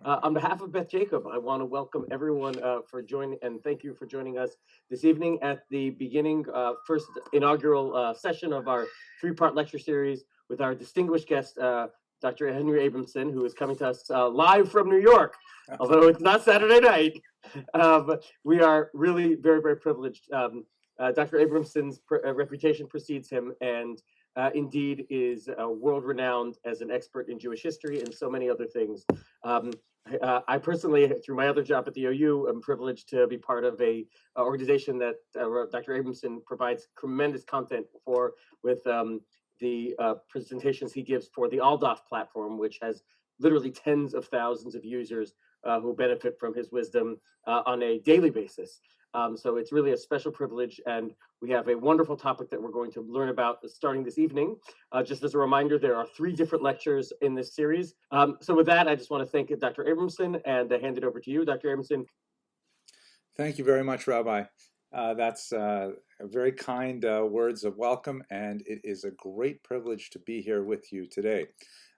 On behalf of Beth Jacob, I want to welcome everyone for joining and thank you for joining us this evening at the beginning, first inaugural session of our three-part lecture series with our distinguished guest, Dr. Henry Abramson, who is coming to us live from New York, although it's not Saturday night. But we are really very, very privileged. Dr. Abramson's reputation precedes him, and indeed is world renowned as an expert in Jewish history and so many other things. I personally, through my other job at the OU, am privileged to be part of a organization that Dr. Abramson provides tremendous content for with the presentations he gives for the Aldoff platform, which has literally tens of thousands of users who benefit from his wisdom on a daily basis. So it's really a special privilege, and we have a wonderful topic that we're going to learn about starting this evening. Just as a reminder, there are 3 different lectures in this series. So with that, I just want to thank Dr. Abramson and hand it over to you, Dr. Abramson. Thank you very much, Rabbi. That's very kind words of welcome, and it is a great privilege to be here with you today.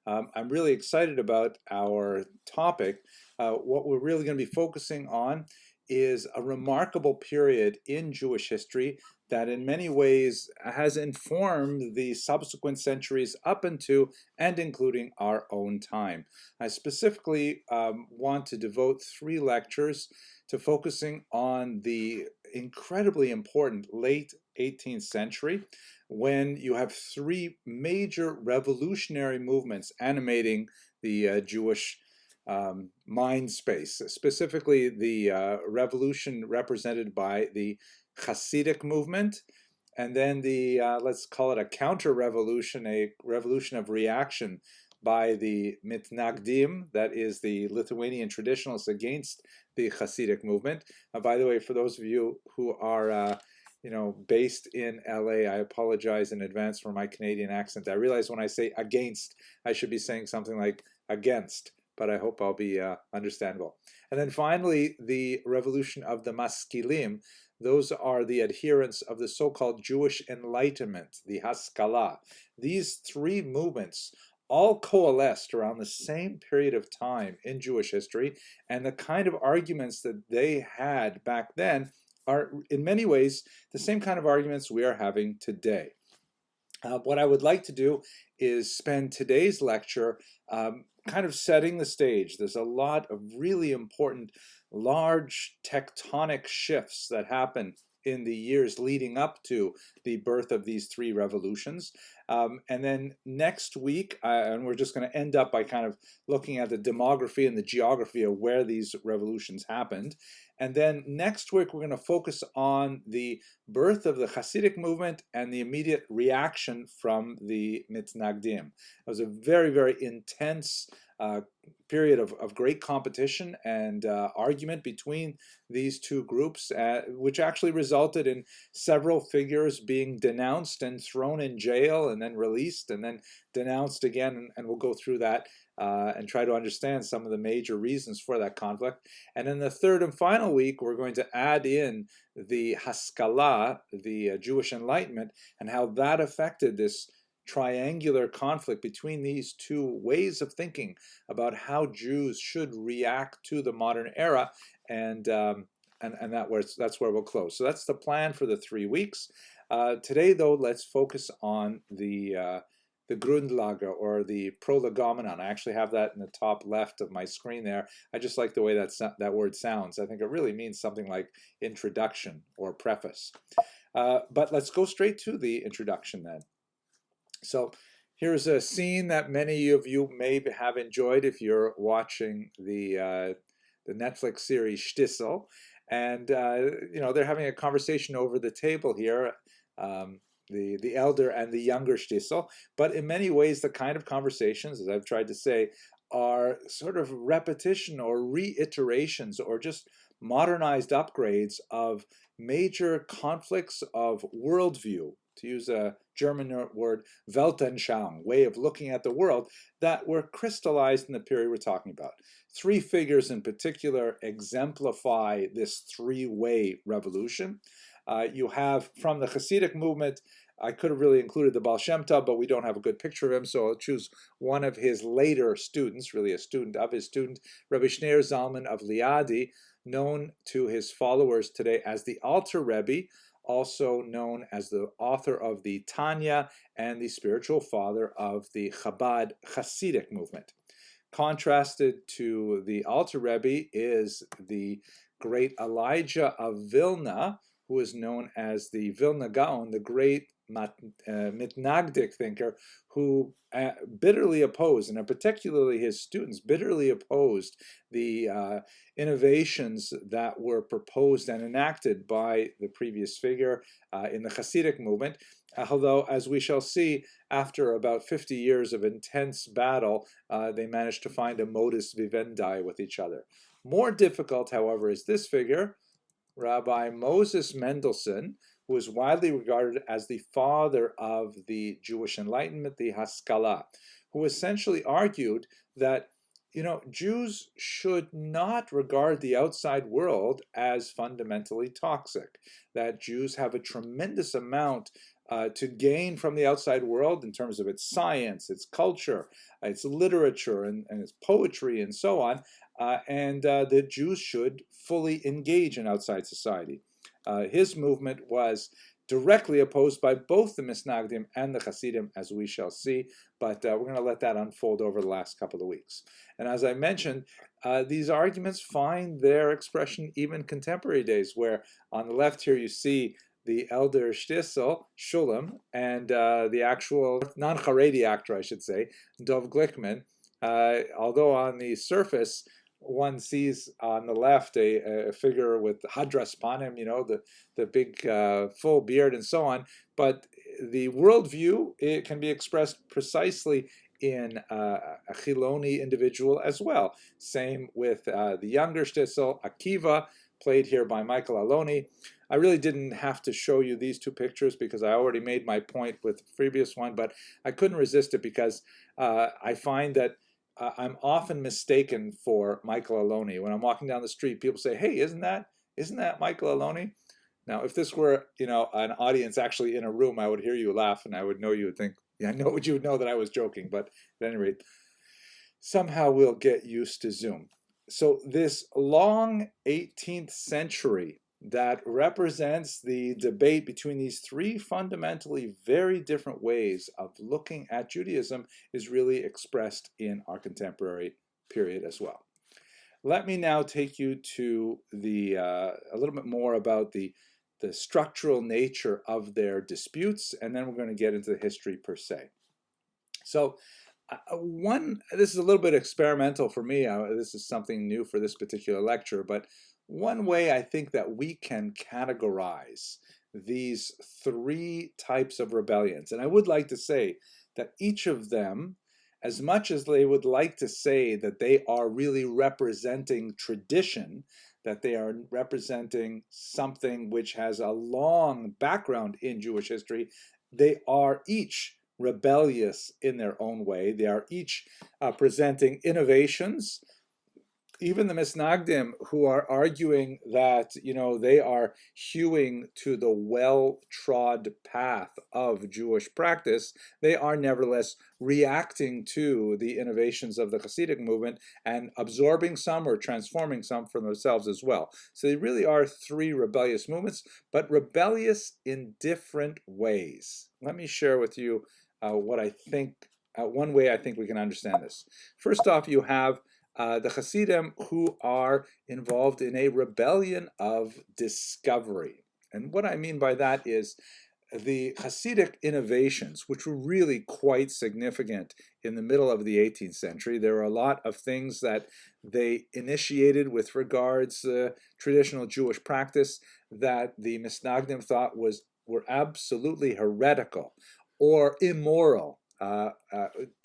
I'm really excited about our topic. What we're really going to be focusing on is a remarkable period in Jewish history that in many ways has informed the subsequent centuries up into and including our own time. I specifically want to devote 3 lectures to focusing on the incredibly important late 18th century, when you have 3 major revolutionary movements animating the Jewish mind space, specifically the revolution represented by the Hasidic movement, and then the, let's call it a counter-revolution, a revolution of reaction by the Mitnagdim, that is the Lithuanian traditionalists against the Hasidic movement. By the way, for those of you who are based in LA, I apologize in advance for my Canadian accent. I realize when I say against, I should be saying something like against, but I hope I'll be understandable. And then finally, the revolution of the Maskilim. Those are the adherents of the so-called Jewish Enlightenment, the Haskalah. These 3 movements all coalesced around the same period of time in Jewish history, and the kind of arguments that they had back then are in many ways the same kind of arguments we are having today. What I would like to do is spend today's lecture kind of setting the stage. There's a lot of really important, large tectonic shifts that happen in the years leading up to the birth of these 3 revolutions. And then next week, and we're just going to end up by kind of looking at the demography and the geography of where these revolutions happened. And then next week, we're going to focus on the birth of the Hasidic movement and the immediate reaction from the Mitnagdim. It was a very, very intense period of great competition and argument between these 2 groups, which actually resulted in several figures being denounced and thrown in jail and then released and then denounced again. And we'll go through that and try to understand some of the major reasons for that conflict. And in the 3rd and final week, we're going to add in the Haskalah, the Jewish Enlightenment, and how that affected this triangular conflict between these 2 ways of thinking about how Jews should react to the modern era, and that's where we'll close. So that's the plan for the 3 weeks. Today, though, let's focus on the Grundlage, or the prolegomenon. I actually have that in the top left of my screen there. I just like the way that word sounds. I think it really means something like introduction or preface. But let's go straight to the introduction then. So here's a scene that many of you may have enjoyed if you're watching the Netflix series Shtisel. And they're having a conversation over the table here. The elder and the younger Shtisel, but in many ways the kind of conversations, as I've tried to say, are sort of repetition or reiterations or just modernized upgrades of major conflicts of worldview, to use a German word, Weltanschauung, way of looking at the world, that were crystallized in the period we're talking about. 3 figures in particular exemplify this 3-way revolution. You have from the Hasidic movement I could have really included the Baal Shem Tov, but we don't have a good picture of him, so I'll choose one of his later students, really a student of his student, Rabbi Shneur Zalman of Liadi, known to his followers today as the Alter Rebbe, also known as the author of the Tanya and the spiritual father of the Chabad Hasidic movement. Contrasted to the Alter Rebbe is the great Elijah of Vilna, who is known as the Vilna Gaon, the great Mitnagdic thinker, who bitterly opposed, and particularly his students, bitterly opposed the innovations that were proposed and enacted by the previous figure in the Hasidic movement. Although, as we shall see, after about 50 years of intense battle, they managed to find a modus vivendi with each other. More difficult, however, is this figure, Rabbi Moses Mendelssohn, who is widely regarded as the father of the Jewish Enlightenment, the Haskalah, who essentially argued that Jews should not regard the outside world as fundamentally toxic, that Jews have a tremendous amount to gain from the outside world in terms of its science, its culture, its literature, and its poetry, and so on, and that Jews should fully engage in outside society. His movement was directly opposed by both the Misnagdim and the Hasidim, as we shall see, but we're going to let that unfold over the last couple of weeks. And as I mentioned, these arguments find their expression even contemporary days, where on the left here you see the elder Shtisel, Shulam, and the actual non-Haredi actor, I should say, Dov Glickman. Although on the surface, one sees on the left a figure with Hadras Panim, the big full beard and so on, but the worldview, it can be expressed precisely in a Chiloni individual as well. Same with the younger Shtisel, Akiva, played here by Michael Aloni. I really didn't have to show you these two pictures because I already made my point with the previous one, but I couldn't resist it because I find that I'm often mistaken for Michael Aloni. When I'm walking down the street, people say, "Hey, isn't that Michael Aloni?" Now, if this were, an audience actually in a room, I would hear you laugh and I would know you would think, yeah, you would know that I was joking. But at any rate, somehow we'll get used to Zoom. So this long 18th century that represents the debate between these three fundamentally very different ways of looking at Judaism is really expressed in our contemporary period as well. Let me now take you to a little bit more about the structural nature of their disputes, and then we're going to get into the history per se. So this is a little bit experimental for me. This is something new for this particular lecture, but one way I think that we can categorize these three types of rebellions, and I would like to say that each of them, as much as they would like to say that they are really representing tradition, that they are representing something which has a long background in Jewish history, they are each rebellious in their own way. They are each presenting innovations. Even the Misnagdim, who are arguing that they are hewing to the well-trod path of Jewish practice, they are nevertheless reacting to the innovations of the Hasidic movement and absorbing some or transforming some for themselves as well. So they really are three rebellious movements, but rebellious in different ways. Let me share with you what I think. One way I think we can understand this. First off, you have the Hasidim, who are involved in a rebellion of discovery. And what I mean by that is the Hasidic innovations, which were really quite significant in the middle of the 18th century. There were a lot of things that they initiated with regards to traditional Jewish practice that the Misnagdim thought were absolutely heretical or immoral.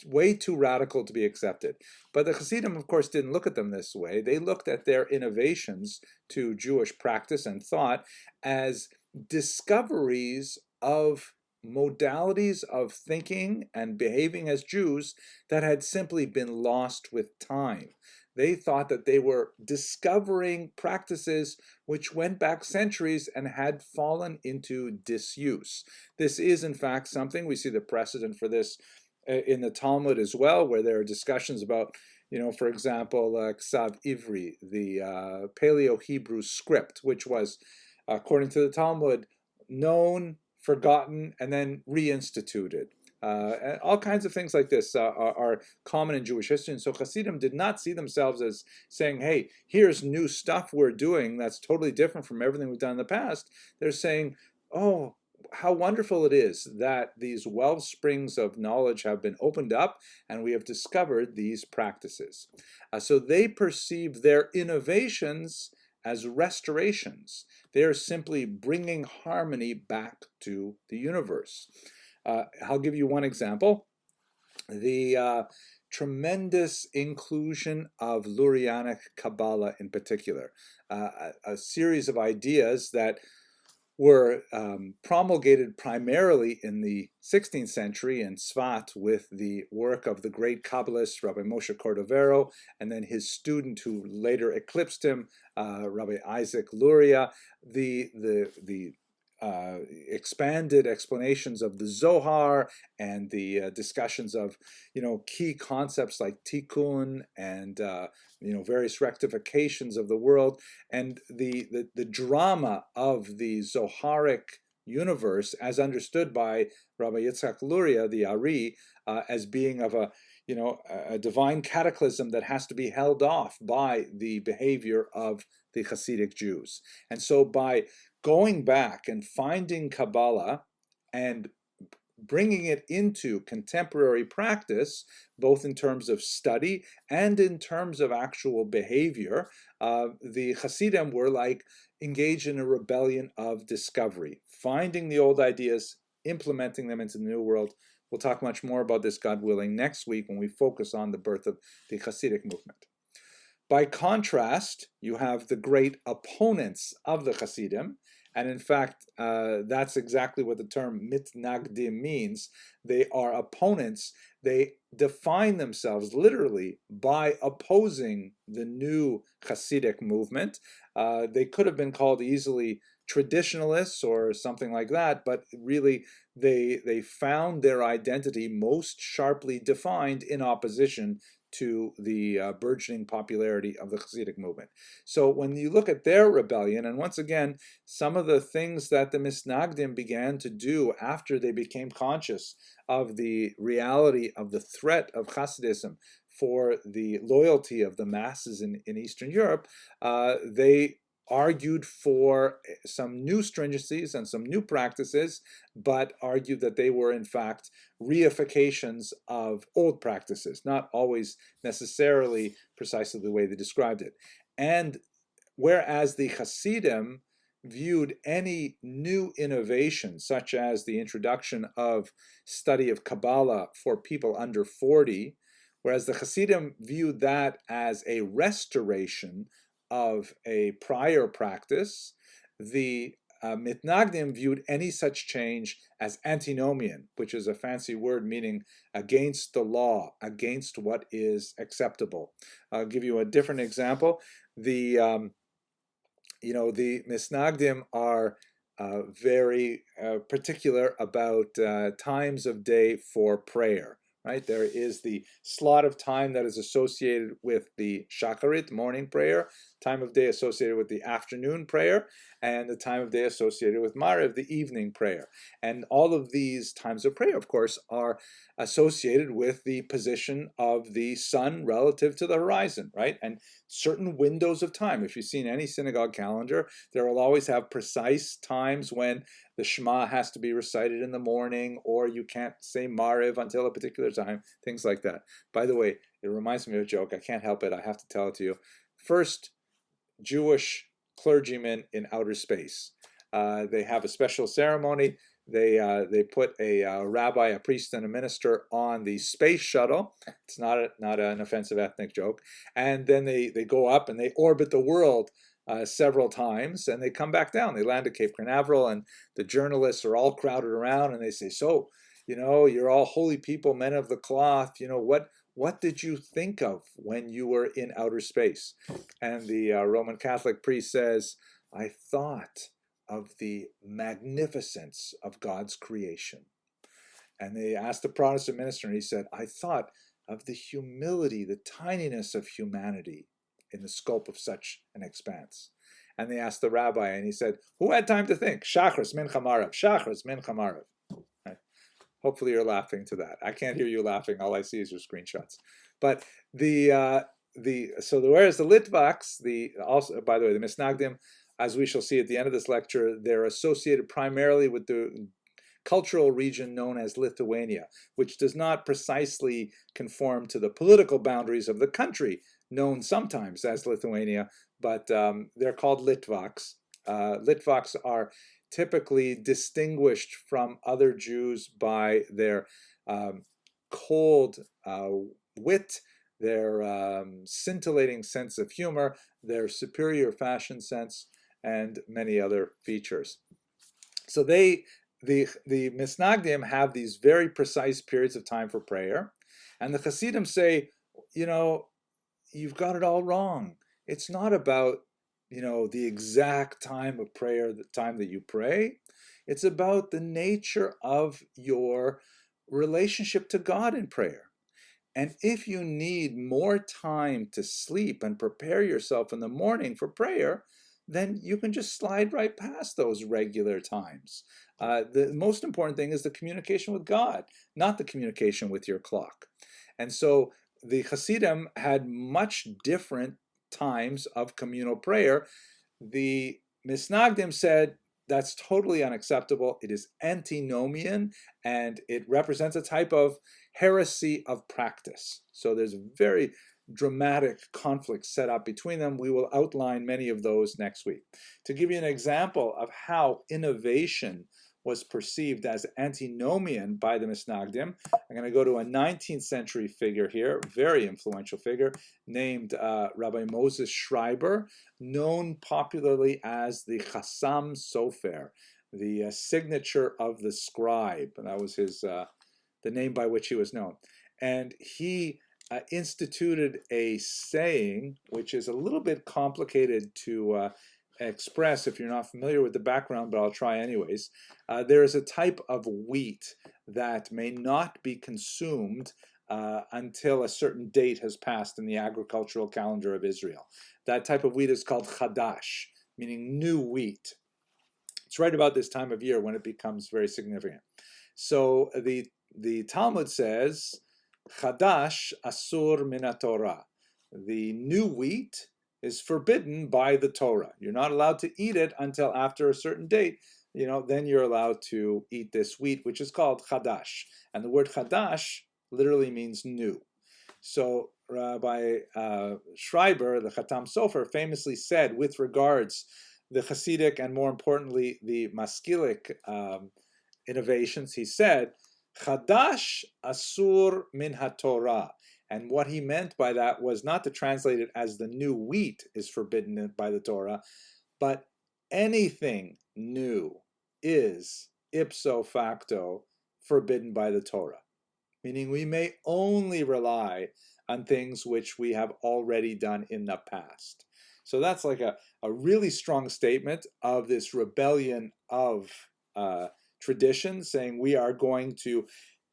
Way too radical to be accepted. But the Hasidim, of course, didn't look at them this way. They looked at their innovations to Jewish practice and thought as discoveries of modalities of thinking and behaving as Jews that had simply been lost with time. They thought that they were discovering practices which went back centuries and had fallen into disuse. This is, in fact, something we see the precedent for this in the Talmud as well, where there are discussions about, for example, Ksav Ivri, the Paleo-Hebrew script, which was, according to the Talmud, known, forgotten, and then reinstituted. And all kinds of things like this are common in Jewish history. And so Hasidim did not see themselves as saying, hey, here's new stuff we're doing that's totally different from everything we've done in the past. They're saying, oh, how wonderful it is that these well springs of knowledge have been opened up and we have discovered these practices. So they perceive their innovations as restorations. They are simply bringing harmony back to the universe. I'll give you one example. The tremendous inclusion of Lurianic Kabbalah in particular, a series of ideas that were promulgated primarily in the 16th century in Tzfat with the work of the great Kabbalist Rabbi Moshe Cordovero, and then his student who later eclipsed him, Rabbi Isaac Luria. The expanded explanations of the Zohar and the discussions of, key concepts like tikkun and various rectifications of the world, and the drama of the Zoharic universe as understood by Rabbi Yitzhak Luria, the Ari, as being of a divine cataclysm that has to be held off by the behavior of the Hasidic Jews. And so by going back and finding Kabbalah and bringing it into contemporary practice, both in terms of study and in terms of actual behavior, the Hasidim were like engaged in a rebellion of discovery, finding the old ideas, implementing them into the new world. We'll talk much more about this, God willing, next week when we focus on the birth of the Hasidic movement. By contrast, you have the great opponents of the Hasidim, and in fact, that's exactly what the term mitnagdim means. They are opponents. They define themselves literally by opposing the new Hasidic movement. They could have been called easily traditionalists or something like that, but really they found their identity most sharply defined in opposition to the burgeoning popularity of the Hasidic movement. So when you look at their rebellion, and once again, some of the things that the Misnagdim began to do after they became conscious of the reality of the threat of Hasidism for the loyalty of the masses in Eastern Europe, they argued for some new stringencies and some new practices, but argued that they were in fact reifications of old practices, not always necessarily precisely the way they described it. And whereas the Hasidim viewed any new innovation, such as the introduction of study of Kabbalah for people under 40, whereas the Hasidim viewed that as a restoration of a prior practice, the Mitnagdim viewed any such change as antinomian, which is a fancy word meaning against the law, against what is acceptable. I'll give you a different example. The Misnagdim are very particular about times of day for prayer. Right, there is the slot of time that is associated with the Shacharit, morning prayer, time of day associated with the afternoon prayer, and the time of day associated with Mariv, the evening prayer. And all of these times of prayer, of course, are associated with the position of the sun relative to the horizon, right? And certain windows of time. If you've seen any synagogue calendar, there will always have precise times when the Shema has to be recited in the morning, or you can't say Mariv until a particular time, things like that. By the way, it reminds me of a joke. I can't help it. I have to tell it to you. First Jewish clergyman in outer space. They have a special ceremony. They put a rabbi, a priest, and a minister on the space shuttle. It's not an offensive ethnic joke. And then they go up and they orbit the world several times, and they come back down. They land at Cape Canaveral, and the journalists are all crowded around, and they say, "So, You're all holy people, men of the cloth. What did you think of when you were in outer space? And the Roman Catholic priest says, I thought of the magnificence of God's creation. And they asked the Protestant minister, and he said, I thought of the humility, the tininess of humanity in the scope of such an expanse. And they asked the rabbi, and he said, who had time to think? Shachris min chamarav, Shachris min chamarav. Right? Hopefully you're laughing to that. I can't hear you laughing. All I see is your screenshots. But whereas the Litvaks, also by the way, the Misnagdim, as we shall see at the end of this lecture, they're associated primarily with the cultural region known as Lithuania, which does not precisely conform to the political boundaries of the country, known sometimes as Lithuania, but they're called Litvaks. Litvaks are typically distinguished from other Jews by their cold wit, their scintillating sense of humor, their superior fashion sense, and many other features. So the Misnagdim have these very precise periods of time for prayer, and the Hasidim say, you've got it all wrong. It's not about, the exact time of prayer, the time that you pray. It's about the nature of your relationship to God in prayer. And if you need more time to sleep and prepare yourself in the morning for prayer, then you can just slide right past those regular times. The most important thing is the communication with God, not the communication with your clock. And so the Hasidim had much different times of communal prayer. The Misnagdim said that's totally unacceptable. It is antinomian, and it represents a type of heresy of practice. So there's a very dramatic conflict set up between them. We will outline many of those next week. To give you an example of how innovation was perceived as antinomian by the Misnagdim, I'm going to go to a 19th century figure here, very influential figure, named Rabbi Moses Schreiber, known popularly as the Chassam Sofer, the signature of the scribe. And that was the name by which he was known. And he instituted a saying, which is a little bit complicated to express if you're not familiar with the background, but I'll try anyways. There is a type of wheat that may not be consumed until a certain date has passed in the agricultural calendar of Israel. That type of wheat is called chadash, meaning new wheat. It's right about this time of year when it becomes very significant. So the Talmud says, Chadash asur min haTorah. The new wheat is forbidden by the Torah. You're not allowed to eat it until after a certain date. Then you're allowed to eat this wheat, which is called Chadash. And the word Chadash literally means new. So Rabbi Schreiber, the Chatam Sofer, famously said with regards the Hasidic and more importantly the Maskilic innovations, he said, Chadash asur min haTorah. And what he meant by that was not to translate it as the new wheat is forbidden by the Torah, but anything new is ipso facto forbidden by the Torah. Meaning we may only rely on things which we have already done in the past. So that's like a really strong statement of this rebellion of tradition, saying we are going to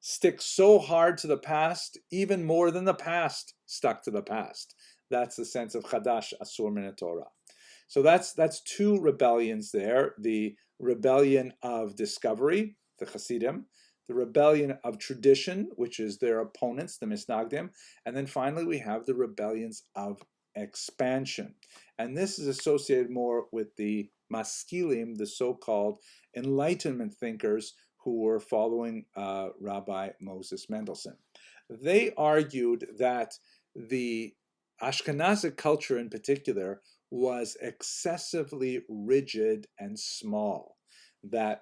stick so hard to the past, even more than the past stuck to the past. That's the sense of Chadash Asur min haTorah. So that's two rebellions there. The rebellion of discovery, the Hasidim, the rebellion of tradition, which is their opponents, the Misnagdim, and then finally we have the rebellions of expansion. And this is associated more with the Maskilim, the so-called Enlightenment thinkers who were following Rabbi Moses Mendelssohn. They argued that the Ashkenazic culture in particular was excessively rigid and small, that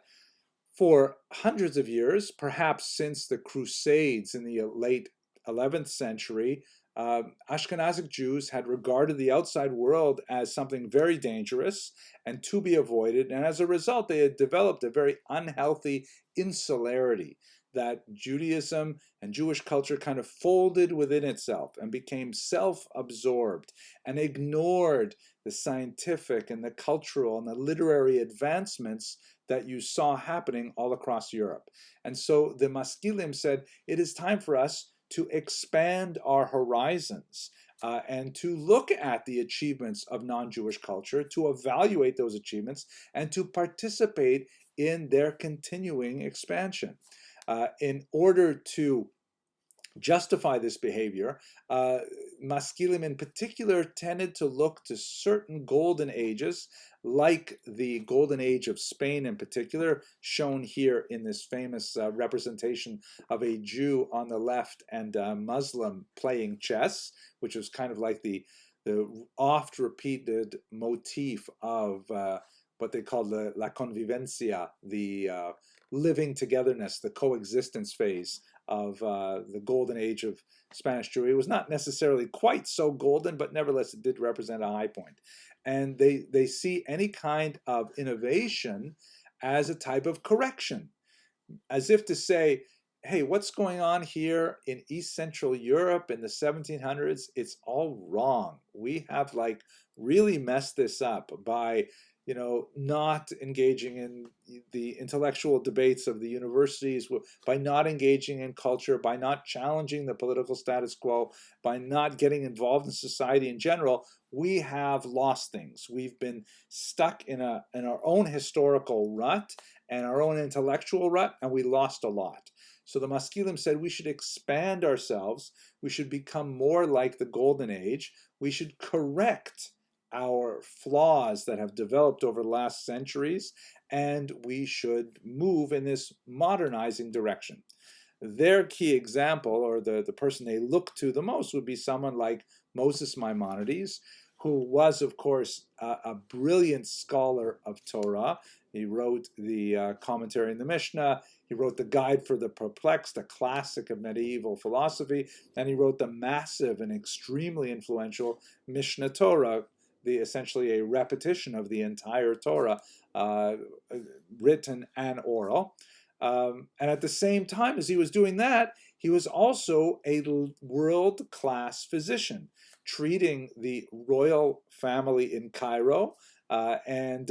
for hundreds of years, perhaps since the Crusades in the late 11th century, Ashkenazic Jews had regarded the outside world as something very dangerous and to be avoided, and as a result, they had developed a very unhealthy insularity. that Judaism and Jewish culture kind of folded within itself and became self-absorbed and ignored the scientific and the cultural and the literary advancements that you saw happening all across Europe. And so the Maskilim said, it is time for us to expand our horizons and to look at the achievements of non-Jewish culture, to evaluate those achievements, and to participate in their continuing expansion. In order to justify this behavior, Maskilim in particular tended to look to certain golden ages, like the golden age of Spain in particular, shown here in this famous representation of a Jew on the left and a Muslim playing chess, which was kind of like the oft repeated motif of what they call the la convivencia, the living togetherness, the coexistence phase of the golden age of Spanish Jewry. It was not necessarily quite so golden, but nevertheless it did represent a high point. And they see any kind of innovation as a type of correction, as if to say, hey, what's going on here in East Central Europe in the 1700s? It's all wrong. We have like really messed this up by not engaging in the intellectual debates of the universities, by not engaging in culture, by not challenging the political status quo, by not getting involved in society in general. We have lost things. We've been stuck in our own historical rut and our own intellectual rut, and we lost a lot. So the Maskilim said we should expand ourselves. We should become more like the Golden Age. We should correct our flaws that have developed over the last centuries, and we should move in this modernizing direction. Their key example, or the person they look to the most, would be someone like Moses Maimonides, who was, of course, a brilliant scholar of Torah. He wrote the commentary in the Mishnah. He wrote the Guide for the Perplexed, a classic of medieval philosophy, and he wrote the massive and extremely influential Mishnah Torah, essentially a repetition of the entire Torah, written and oral. And at the same time as he was doing that, he was also a world-class physician, treating the royal family in Cairo and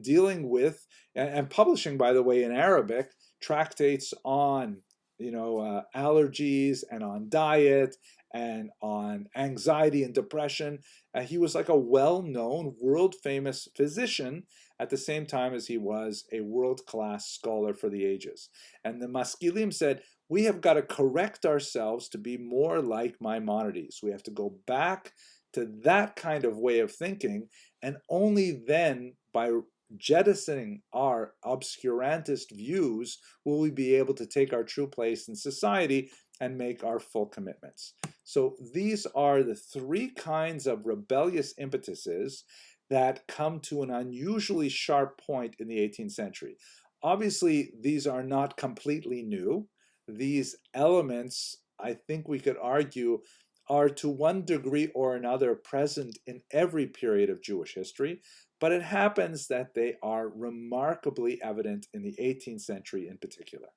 dealing with and publishing, by the way, in Arabic, tractates on allergies and on diet and on anxiety and depression. He was like a well-known, world-famous physician at the same time as he was a world-class scholar for the ages. And the Maskilim said, we have got to correct ourselves to be more like Maimonides. We have to go back to that kind of way of thinking, and only then, by jettisoning our obscurantist views, will we be able to take our true place in society and make our full commitments. So these are the three kinds of rebellious impetuses that come to an unusually sharp point in the 18th century. Obviously, these are not completely new. These elements, I think we could argue, are to one degree or another present in every period of Jewish history, but it happens that they are remarkably evident in the 18th century in particular.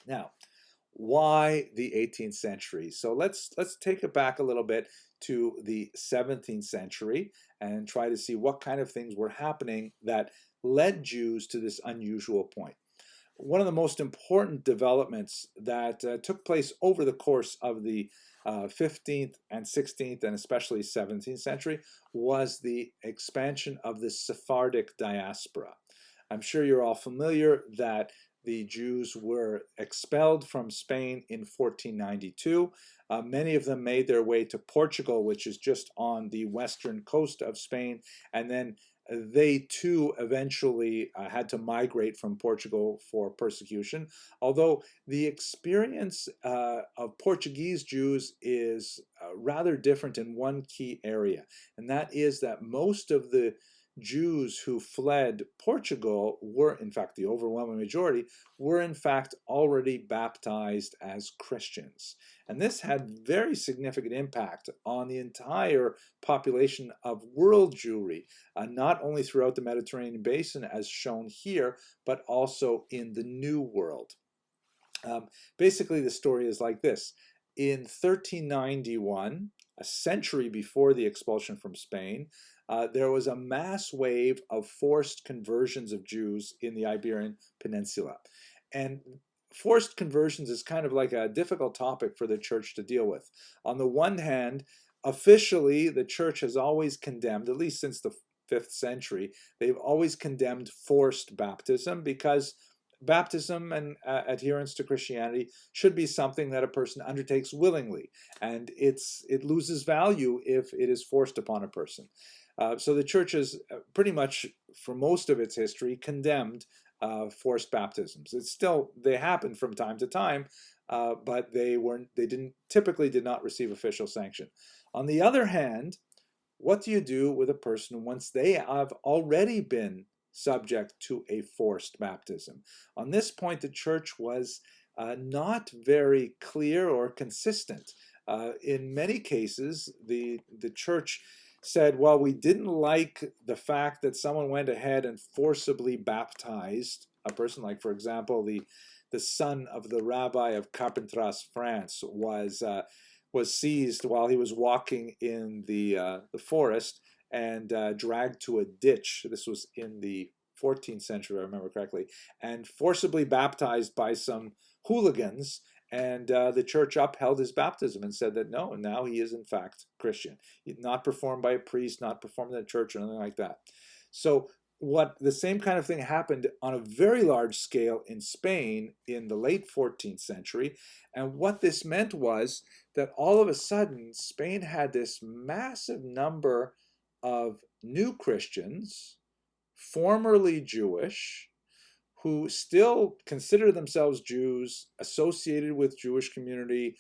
Now, why the 18th century? So let's take it back a little bit to the 17th century and try to see what kind of things were happening that led Jews to this unusual point. One of the most important developments that took place over the course of the 15th and 16th and especially 17th century was the expansion of the Sephardic diaspora. I'm sure you're all familiar that the Jews were expelled from Spain in 1492. Many of them made their way to Portugal, which is just on the western coast of Spain, and then they too eventually had to migrate from Portugal for persecution. Although the experience of Portuguese Jews is rather different in one key area, and that is that most of the Jews who fled Portugal were, in fact, the overwhelming majority, were in fact already baptized as Christians. And this had very significant impact on the entire population of world Jewry, not only throughout the Mediterranean basin as shown here, but also in the New World. Basically, the story is like this. In 1391, a century before the expulsion from Spain, there was a mass wave of forced conversions of Jews in the Iberian Peninsula. And forced conversions is kind of like a difficult topic for the church to deal with. On the one hand, officially, the church has always condemned, at least since the 5th century, they've always condemned forced baptism because baptism and adherence to Christianity should be something that a person undertakes willingly, and it loses value if it is forced upon a person. So the church has pretty much, for most of its history, condemned forced baptisms. They happen from time to time, but they typically did not receive official sanction. On the other hand, what do you do with a person once they have already been subject to a forced baptism? On this point, the church was not very clear or consistent. In many cases, the church said, well, we didn't like the fact that someone went ahead and forcibly baptized a person, like, for example, the son of the rabbi of Carpentras, France, was seized while he was walking in the forest and dragged to a ditch. This was in the 14th century, if I remember correctly, and forcibly baptized by some hooligans. And the church upheld his baptism and said that no, now he is in fact Christian. Not performed by a priest, not performed in the church or anything like that. So the same kind of thing happened on a very large scale in Spain in the late 14th century. And what this meant was that all of a sudden, Spain had this massive number of new Christians, formerly Jewish, who still consider themselves Jews, associated with Jewish community,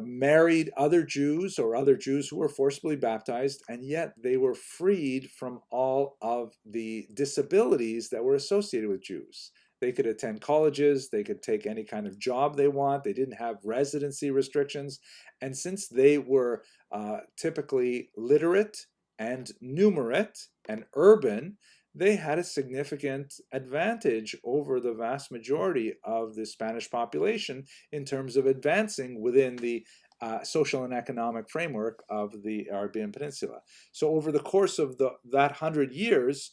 married other Jews or other Jews who were forcibly baptized, and yet they were freed from all of the disabilities that were associated with Jews. They could attend colleges, they could take any kind of job they want, they didn't have residency restrictions, and since they were typically literate and numerate and urban, they had a significant advantage over the vast majority of the Spanish population in terms of advancing within the social and economic framework of the Arabian Peninsula. So over the course of that 100 years,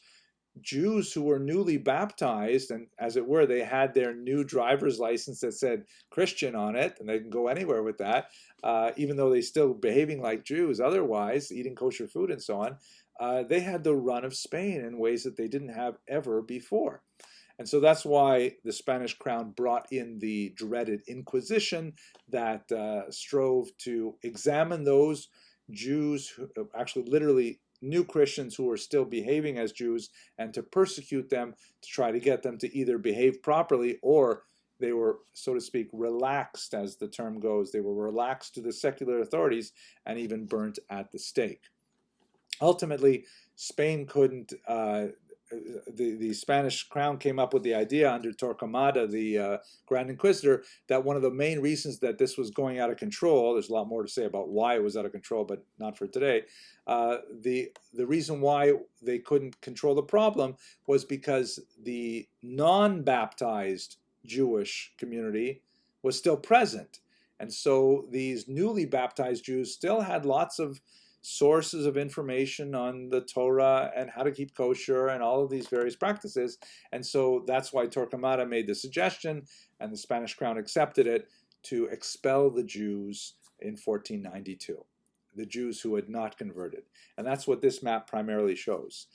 Jews who were newly baptized, and as it were, they had their new driver's license that said Christian on it, and they can go anywhere with that, even though they still behaving like Jews otherwise, eating kosher food and so on. They had the run of Spain in ways that they didn't have ever before. And so that's why the Spanish crown brought in the dreaded Inquisition that strove to examine those Jews, who actually literally new Christians who were still behaving as Jews, and to persecute them, to try to get them to either behave properly, or they were, so to speak, relaxed, as the term goes. They were relaxed to the secular authorities and even burnt at the stake. Ultimately, Spain couldn't, the Spanish crown came up with the idea under Torquemada, the Grand Inquisitor, that one of the main reasons that this was going out of control, there's a lot more to say about why it was out of control, but not for today, the reason why they couldn't control the problem was because the non-baptized Jewish community was still present. And so these newly baptized Jews still had lots of sources of information on the Torah and how to keep kosher and all of these various practices. And so that's why Torquemada made the suggestion, and the Spanish crown accepted it, to expel the Jews in 1492, the Jews who had not converted. And that's what this map primarily shows.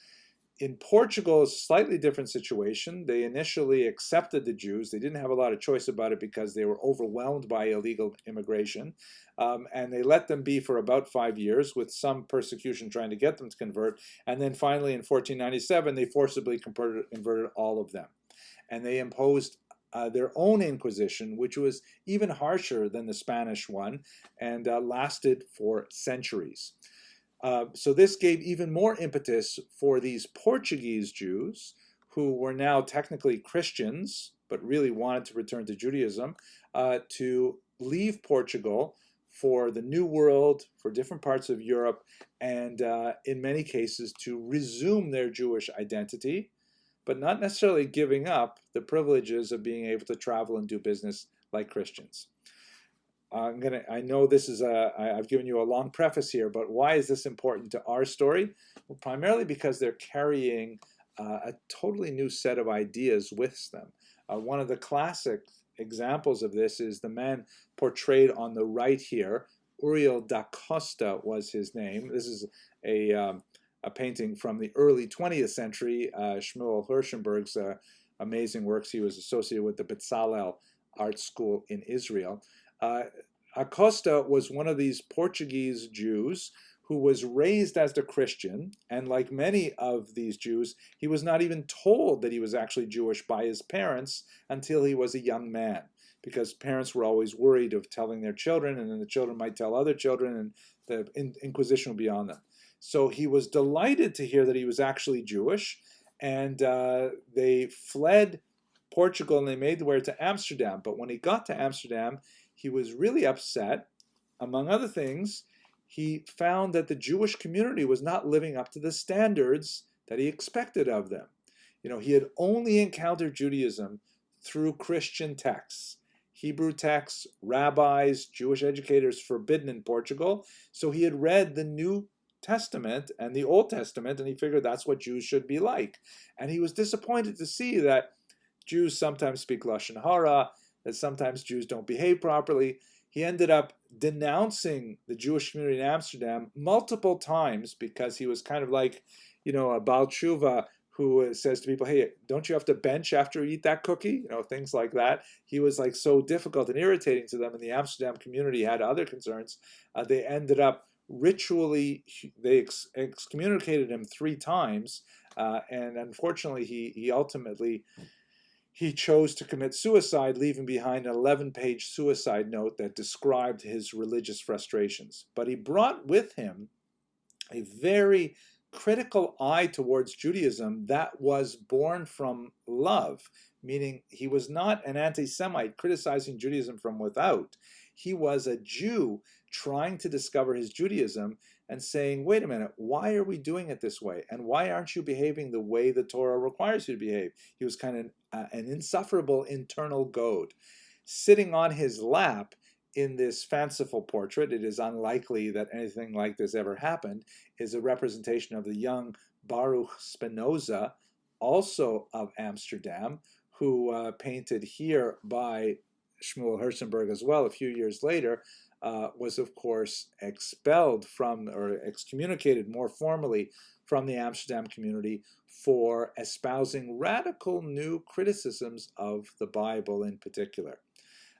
In Portugal, it's a slightly different situation. They initially accepted the Jews. They didn't have a lot of choice about it because they were overwhelmed by illegal immigration. And they let them be for about 5 years, with some persecution trying to get them to convert. And then finally, in 1497, they forcibly converted all of them. And they imposed their own Inquisition, which was even harsher than the Spanish one, and lasted for centuries. So this gave even more impetus for these Portuguese Jews, who were now technically Christians, but really wanted to return to Judaism, to leave Portugal for the New World, for different parts of Europe, and in many cases to resume their Jewish identity, but not necessarily giving up the privileges of being able to travel and do business like Christians. I know this is I've given you a long preface here, but why is this important to our story? Well, primarily because they're carrying a totally new set of ideas with them. One of the classic examples of this is the man portrayed on the right here. Uriel da Costa was his name. This is a painting from the early 20th century. Shmuel Hirschenberg's amazing works. He was associated with the Bezalel Art School in Israel. Acosta was one of these Portuguese Jews who was raised as a Christian, and like many of these Jews, he was not even told that he was actually Jewish by his parents until he was a young man, because parents were always worried of telling their children, and then the children might tell other children, and the Inquisition would be on them. So he was delighted to hear that he was actually Jewish, and they fled Portugal and they made their way to Amsterdam. But when he got to Amsterdam, he was really upset. Among other things, he found that the Jewish community was not living up to the standards that he expected of them. You know, he had only encountered Judaism through Christian texts, Hebrew texts, rabbis, Jewish educators forbidden in Portugal. So he had read the New Testament and the Old Testament, and he figured that's what Jews should be like. And he was disappointed to see that Jews sometimes speak Lashon Hara, that sometimes Jews don't behave properly. He ended up denouncing the Jewish community in Amsterdam multiple times because he was kind of like, you know, a Baal Tshuva who says to people, hey, don't you have to bench after you eat that cookie? You know, things like that. He was like so difficult and irritating to them, and the Amsterdam community had other concerns. They ended up ritually, they excommunicated him 3 times, and unfortunately he ultimately chose to commit suicide, leaving behind an 11-page suicide note that described his religious frustrations. But he brought with him a very critical eye towards Judaism that was born from love, meaning he was not an anti-Semite criticizing Judaism from without. He was a Jew trying to discover his Judaism and saying, wait a minute, why are we doing it this way? And why aren't you behaving the way the Torah requires you to behave? He was kind of an insufferable internal goad. Sitting on his lap in this fanciful portrait, it is unlikely that anything like this ever happened, is a representation of the young Baruch Spinoza, also of Amsterdam, who painted here by Shmuel Hirschenberg as well a few years later, was of course expelled from, or excommunicated more formally from the Amsterdam community for espousing radical new criticisms of the Bible in particular.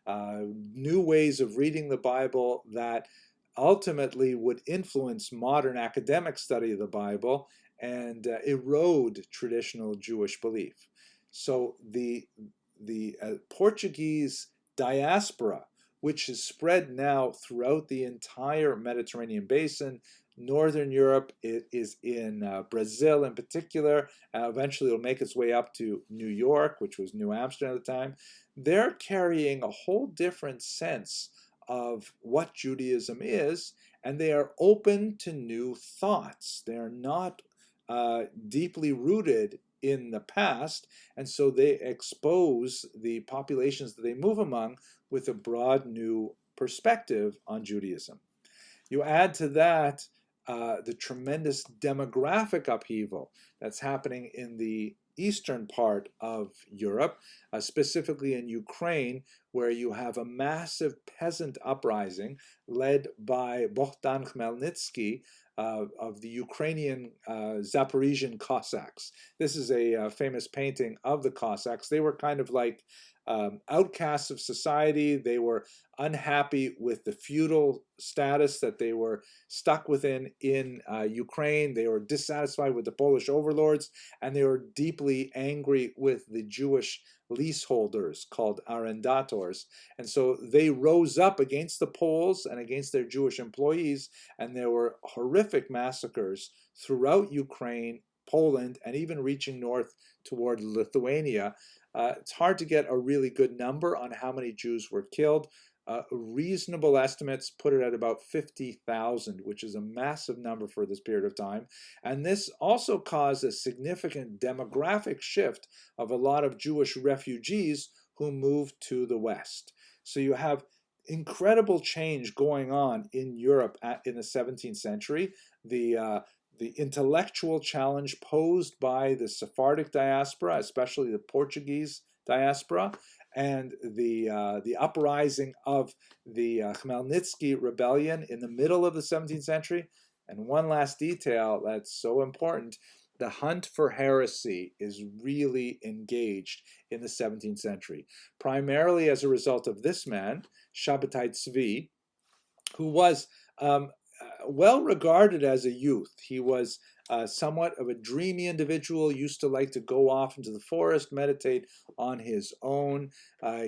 New ways of reading the Bible that ultimately would influence modern academic study of the Bible and erode traditional Jewish belief. So the Portuguese diaspora, which is spread now throughout the entire Mediterranean basin, Northern Europe, it is in Brazil in particular. Eventually it'll make its way up to New York, which was New Amsterdam at the time. They're carrying a whole different sense of what Judaism is, and they are open to new thoughts. They're not deeply rooted in the past, and so they expose the populations that they move among with a broad new perspective on Judaism. You add to that the tremendous demographic upheaval that's happening in the eastern part of Europe, specifically in Ukraine, where you have a massive peasant uprising led by Bohdan Khmelnytsky of the Ukrainian Zaporizhian Cossacks. This is a famous painting of the Cossacks. They were kind of like outcasts of society. They were unhappy with the feudal status that they were stuck within in Ukraine. They were dissatisfied with the Polish overlords, and they were deeply angry with the Jewish leaseholders called arrendators. And so they rose up against the Poles and against their Jewish employees, and there were horrific massacres throughout Ukraine, Poland, and even reaching north toward Lithuania. It's hard to get a really good number on how many Jews were killed, Reasonable estimates put it at about 50,000, which is a massive number for this period of time. And this also caused a significant demographic shift of a lot of Jewish refugees who moved to the West. So you have incredible change going on in Europe in the 17th century. The intellectual challenge posed by the Sephardic diaspora, especially the Portuguese diaspora, and the uprising of the Khmelnytsky rebellion in the middle of the 17th century. And one last detail that's so important, the hunt for heresy is really engaged in the 17th century, primarily as a result of this man, Shabbatai Tzvi, who was well regarded as a youth. He was somewhat of a dreamy individual, used to like to go off into the forest, meditate on his own.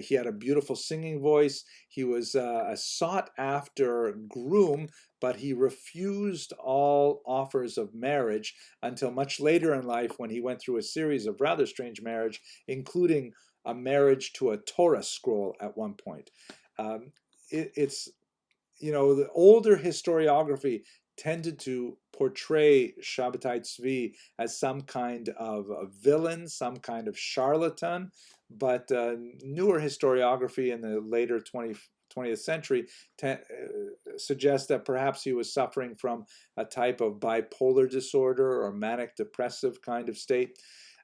He had a beautiful singing voice. He was a sought after groom, but he refused all offers of marriage until much later in life when he went through a series of rather strange marriage, including a marriage to a Torah scroll at one point. It's the older historiography tended to portray Shabbatai Tzvi as some kind of a villain, some kind of charlatan, but newer historiography in the later 20th century suggests that perhaps he was suffering from a type of bipolar disorder or manic depressive kind of state.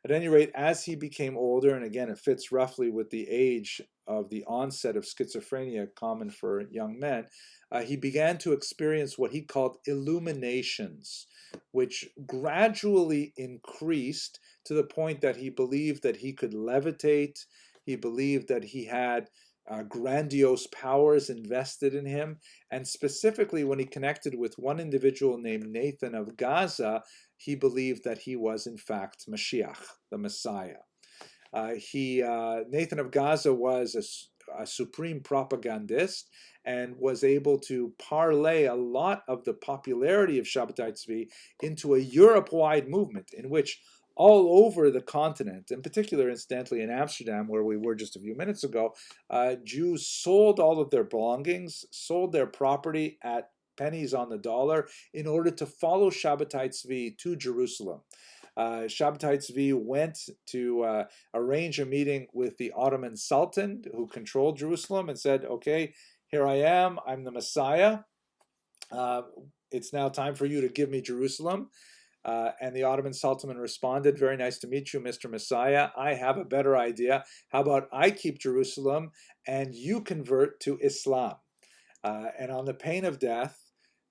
At any rate, as he became older, and again, it fits roughly with the age of the onset of schizophrenia common for young men, he began to experience what he called illuminations, which gradually increased to the point that he believed that he could levitate. He believed that he had grandiose powers invested in him. And specifically, when he connected with one individual named Nathan of Gaza, he believed that he was, in fact, Mashiach, the Messiah. Nathan of Gaza was a supreme propagandist and was able to parlay a lot of the popularity of Shabbatai Tzvi into a Europe-wide movement in which all over the continent, in particular, incidentally, in Amsterdam, where we were just a few minutes ago, Jews sold all of their belongings, sold their property at pennies on the dollar in order to follow Shabbatai Tzvi to Jerusalem. Shabbatai Tzvi went to arrange a meeting with the Ottoman Sultan who controlled Jerusalem and said, okay, here I am, I'm the Messiah. It's now time for you to give me Jerusalem. And the Ottoman Sultan responded, very nice to meet you, Mr. Messiah. I have a better idea. How about I keep Jerusalem and you convert to Islam? And on the pain of death,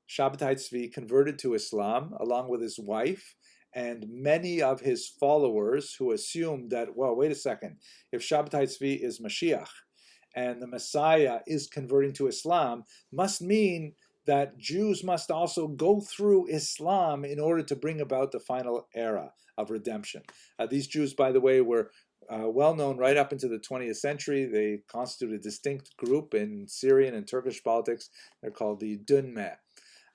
Shabbatai Tzvi converted to Islam along with his wife and many of his followers who assumed that, well, wait a second, if Shabbatai Tzvi is Mashiach and the Messiah is converting to Islam, must mean that Jews must also go through Islam in order to bring about the final era of redemption. These Jews, by the way, were well known right up into the 20th century. They constitute a distinct group in Syrian and Turkish politics. They're called the Dunme.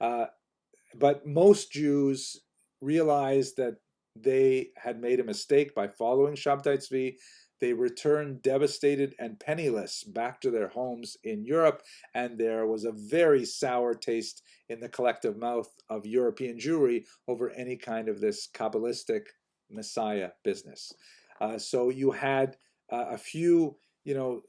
But most Jews realized that they had made a mistake by following Shabbatai Tzvi. They returned devastated and penniless back to their homes in Europe, and there was a very sour taste in the collective mouth of European Jewry over any kind of this Kabbalistic Messiah business. So you had a few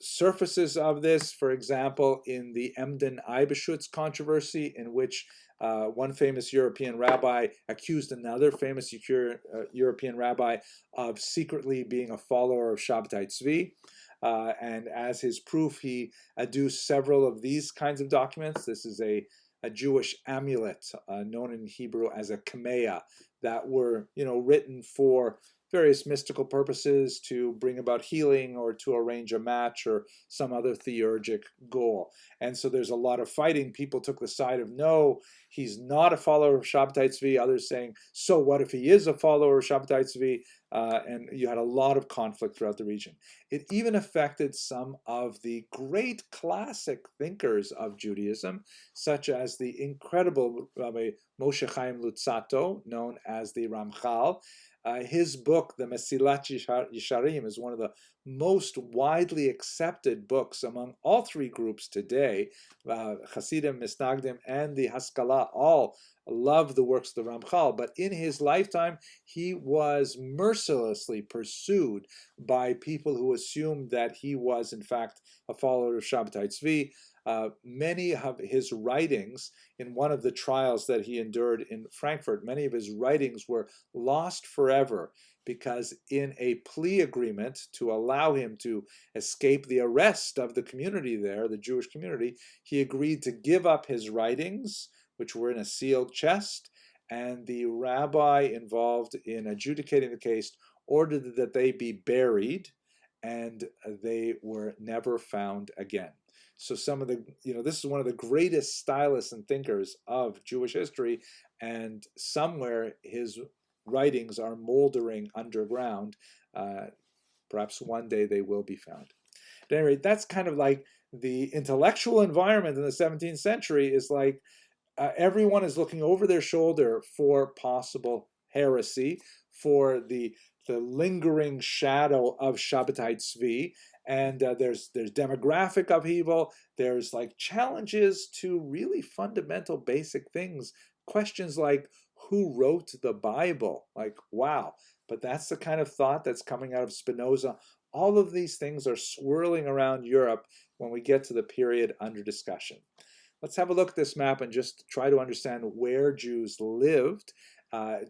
surfaces of this, for example, in the Emden Eibeschutz controversy, in which one famous European rabbi accused another famous European rabbi of secretly being a follower of Shabbatai Tzvi. And as his proof, he adduced several of these kinds of documents. This is a Jewish amulet known in Hebrew as a kameah that were written for various mystical purposes to bring about healing or to arrange a match or some other theurgic goal. And so there's a lot of fighting. People took the side of, no, he's not a follower of Shabbatai Tzvi. Others saying, so what if he is a follower of Shabbatai Tzvi? And you had a lot of conflict throughout the region. It even affected some of the great classic thinkers of Judaism, such as the incredible Rabbi Moshe Chaim Luzzatto, known as the Ramchal. His book, the Mesilat Yesharim, is one of the most widely accepted books among all three groups today, Hasidim, Misnagdim, and the Haskalah, all love the works of the Ramchal, but in his lifetime, he was mercilessly pursued by people who assumed that he was, in fact, a follower of Shabbatai Tzvi. Many of his writings, in one of the trials that he endured in Frankfurt, many of his writings were lost forever because in a plea agreement to allow him to escape the arrest of the community there, the Jewish community, he agreed to give up his writings, which were in a sealed chest, and the rabbi involved in adjudicating the case ordered that they be buried, and they were never found again. So some of the, this is one of the greatest stylists and thinkers of Jewish history, and somewhere his writings are moldering underground. Perhaps one day they will be found. At any rate, that's kind of like the intellectual environment in the 17th century is like everyone is looking over their shoulder for possible heresy, for the lingering shadow of Shabbatai Tzvi, and there's demographic upheaval. There's like challenges to really fundamental basic things. Questions like who wrote the Bible? Like, wow. But that's the kind of thought that's coming out of Spinoza. All of these things are swirling around Europe when we get to the period under discussion. Let's have a look at this map and just try to understand where Jews lived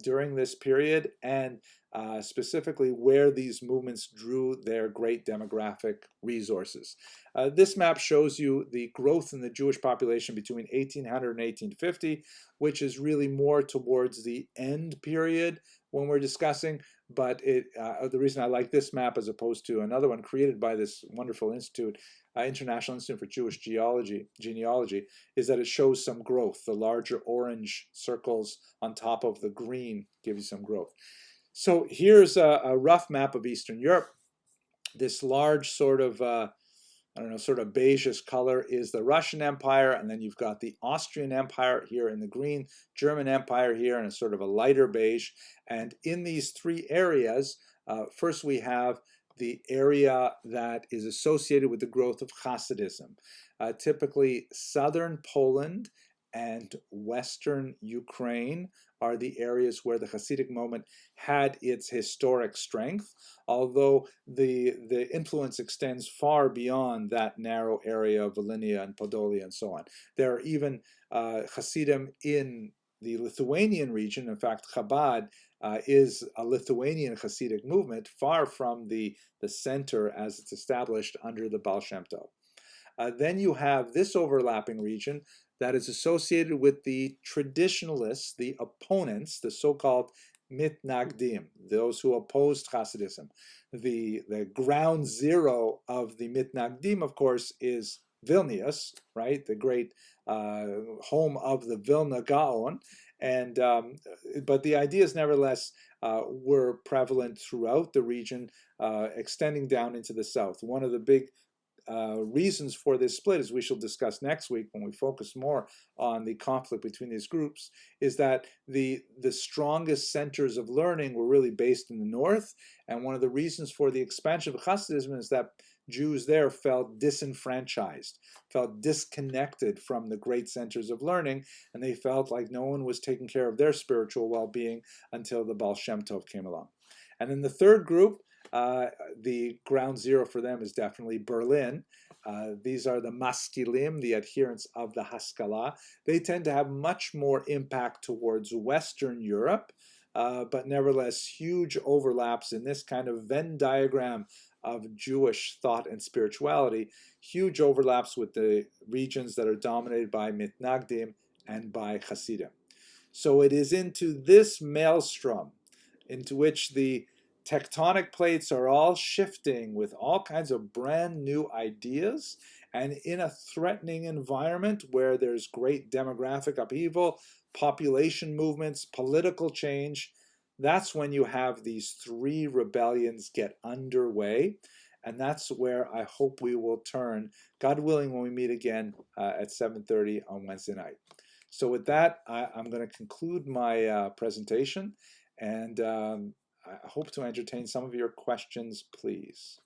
during this period, and specifically where these movements drew their great demographic resources. This map shows you the growth in the Jewish population between 1800 and 1850, which is really more towards the end period when we're discussing, but the reason I like this map as opposed to another one created by this wonderful institute, International Institute for Jewish Genealogy, is that it shows some growth. The larger orange circles on top of the green give you some growth. So here's a rough map of Eastern Europe. This large sort of, sort of beigeish color is the Russian Empire, and then you've got the Austrian Empire here in the green, German Empire here in a sort of a lighter beige. And in these three areas, first we have the area that is associated with the growth of Hasidism. Typically, southern Poland and western Ukraine are the areas where the Hasidic movement had its historic strength, although the influence extends far beyond that narrow area of Volhynia and Podolia and so on. There are even Hasidim in the Lithuanian region. In fact, Chabad is a Lithuanian Hasidic movement, far from the center as it's established under the Baal Shem Tov. Then you have this overlapping region that is associated with the traditionalists, the opponents, the so-called Mitnagdim, those who opposed Hasidism. The ground zero of the Mitnagdim, of course, is Vilnius, right? The great home of the Vilna Gaon. And but the ideas, nevertheless, were prevalent throughout the region, extending down into the south. One of the big reasons for this split, as we shall discuss next week when we focus more on the conflict between these groups, is that the strongest centers of learning were really based in the north, and one of the reasons for the expansion of Hasidism is that Jews there felt disenfranchised, felt disconnected from the great centers of learning, and they felt like no one was taking care of their spiritual well-being until the Baal Shem Tov came along. And then the third group, the ground zero for them is definitely Berlin. These are the Maskilim, the adherents of the Haskalah. They tend to have much more impact towards Western Europe, but nevertheless huge overlaps in this kind of Venn diagram of Jewish thought and spirituality, huge overlaps with the regions that are dominated by Mitnagdim and by Hasidim. So it is into this maelstrom into which the tectonic plates are all shifting with all kinds of brand new ideas, and in a threatening environment where there's great demographic upheaval, population movements, political change, that's when you have these three rebellions get underway. And that's where I hope we will turn, God willing, when we meet again at 7:30 on Wednesday night. So with that, I'm going to conclude my presentation, and I hope to entertain some of your questions, please.